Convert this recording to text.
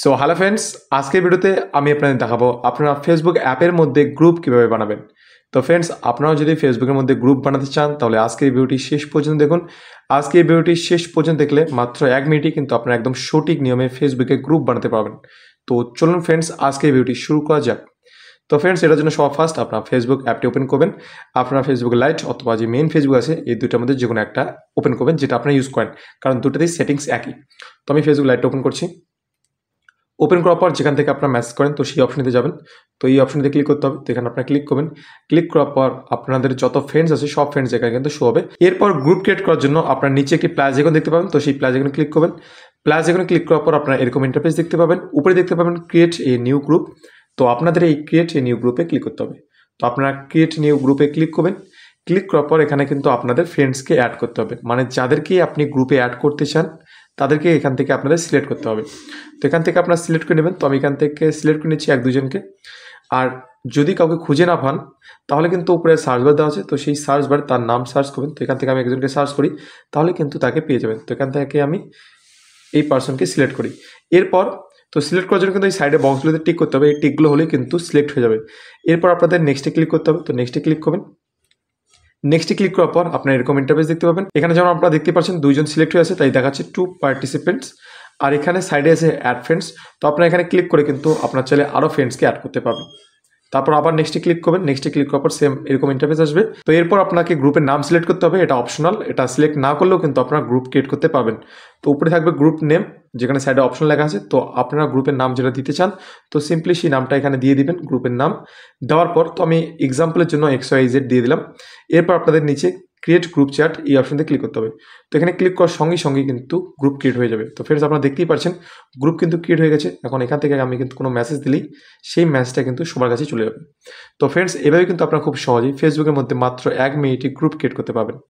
So hello friends, আজকের ভিডিওতে আমি আপনাদের দেখাবো আপনারা ফেসবুক অ্যাপের মধ্যে গ্রুপ কীভাবে বানাবেন। তো ফ্রেন্ডস, আপনারাও যদি ফেসবুকের মধ্যে গ্রুপ বানাতে চান তাহলে আজকের ভিডিওটি শেষ পর্যন্ত দেখুন। আজকের ভিডিওটি শেষ পর্যন্ত দেখলে মাত্র 1 মিনিটই কিন্তু আপনারা একদম সঠিক নিয়মে ফেসবুকে গ্রুপ বানাতে পারবেন। তো চলুন ফ্রেন্ডস, আজকের ভিডিওটি শুরু করা যাক। তো ফ্রেন্ডস, এটার জন্য সবার ফার্স্ট আপনারা ফেসবুক অ্যাপটি ওপেন করবেন। আপনারা ফেসবুক লাইট অথবা যে মেইন ফেসবুক আছে এই দুটার মধ্যে যে কোনো একটা ওপেন করবেন, যেটা আপনারা ইউজ করেন, কারণ দুটোতেই সেটিংস একই। তো আমি ফেসবুক লাইটটা ওপেন করছি। ওপেন করার পর যেখান থেকে আপনারা মেসেজ করেন তো সেই অপশনেতে যাবেন। তো এই অপশনেতে ক্লিক করতে হবে। তো এখানে আপনারা ক্লিক করবেন। ক্লিক করার পর আপনাদের যত ফ্রেন্ডস আছে সব ফ্রেন্ডস এখানে কিন্তু শো হবে। এরপর গ্রুপ ক্রিয়েট করার জন্য আপনার নিচে একটি প্লাস আইকন দেখতে পাবেন। তো সেই প্লাস আইকনে ক্লিক করবেন। প্লাস আইকনে ক্লিক করার পর আপনারা এরকম ইন্টারফেস দেখতে পাবেন। উপরে দেখতে পাবেন ক্রিয়েট এ নিউ গ্রুপ। তো আপনাদের এই ক্রিয়েট এ নিউ গ্রুপে ক্লিক করতে হবে। তো আপনারা ক্রিয়েট নিউ গ্রুপে ক্লিক করবেন। ক্লিক করার পর এখানে কিন্তু আপনাদের ফ্রেন্ডসকে অ্যাড করতে হবে, মানে যাদেরকে আপনি গ্রুপে অ্যাড করতে চান তাদেরকে এখান থেকে আপনাদের সিলেক্ট করতে হবে। তো এখান থেকে আপনারা সিলেক্ট করে নেবেন। তো আমি এখান থেকে সিলেক্ট করে নিচ্ছি 1-2 জনকে। আর যদি কাউকে খুঁজে না পান তাহলে কিন্তু উপরে সার্চ বার দেওয়া আছে, তো সেই সার্চ বারে তার নাম সার্চ করবেন। তো এখান থেকে আমি একজনকে সার্চ করি, তাহলে কিন্তু তাকে পেয়ে যাবেন। তো এখান থেকে আমি এই পার্সনকে সিলেক্ট করি। এরপর তো সিলেক্ট করার জন্য কিন্তু এই সাইডে বক্সগুলোতে টিক করতে হবে। এই টিকগুলো হলেই কিন্তু সিলেক্ট হয়ে যাবে। এরপর আপনাদের নেক্সটে ক্লিক করতে হবে। তো নেক্সটে ক্লিক করবেন। নেক্সটে ক্লিক করার পর আপনার এরকম ইন্টারফেস দেখতে পাবেন। এখানে যেমন আপনারা দেখতে পাচ্ছেন 2 জন সিলেক্ট হয়ে আছে, তাই দেখাচ্ছে 2 পার্টিসিপেন্টস। আর এখানে সাইডে আছে অ্যাড ফ্রেন্ডস। তো আপনারা এখানে ক্লিক করে কিন্তু আপনার চাইলে আরও ফ্রেন্ডসকে অ্যাড করতে পারবেন। তারপর আবার নেক্সটে ক্লিক করবেন। নেক্সটে ক্লিক করার পর সেম এরকম ইন্টারফেস আসবে। তো এরপর আপনাকে গ্রুপের নাম সিলেক্ট করতে হবে। এটা অপশনাল, এটা সিলেক্ট না করলেও কিন্তু আপনারা গ্রুপ ক্রিয়েট করতে পারবেন। তো উপরে থাকবে গ্রুপ নেম, যেখানে সাইডে অপশন লেখা আছে। তো আপনারা গ্রুপের নাম যেটা দিতে চান তো সিম্পলি সেই নামটা এখানে দিয়ে দিবেন। গ্রুপের নাম দেওয়ার পর তো আমি এক্সাম্পলের জন্য XYZ দিয়ে দিলাম। এরপর আপনাদের নিচে ক্রিয়েট গ্রুপ চ্যাট এই অপশনতে ক্লিক করতে হবে। তো এখানে ক্লিক করার সঙ্গে সঙ্গে কিন্তু গ্রুপ ক্রিয়েট হয়ে যাবে। তো ফ্রেন্ডস, আপনারা দেখতেই পাচ্ছেন গ্রুপ কিন্তু ক্রিয়েট হয়ে গেছে। এখন এখান থেকে আমি কিন্তু কোনো মেসেজ দিলেই সেই মেসেজটা কিন্তু সবার কাছে চলে যাবে। তো ফ্রেন্ডস, এভাবে কিন্তু আপনারা খুব সহজেই ফেসবুকের মধ্যে মাত্র 1 মিনিটে গ্রুপ ক্রিয়েট করতে পারবেন।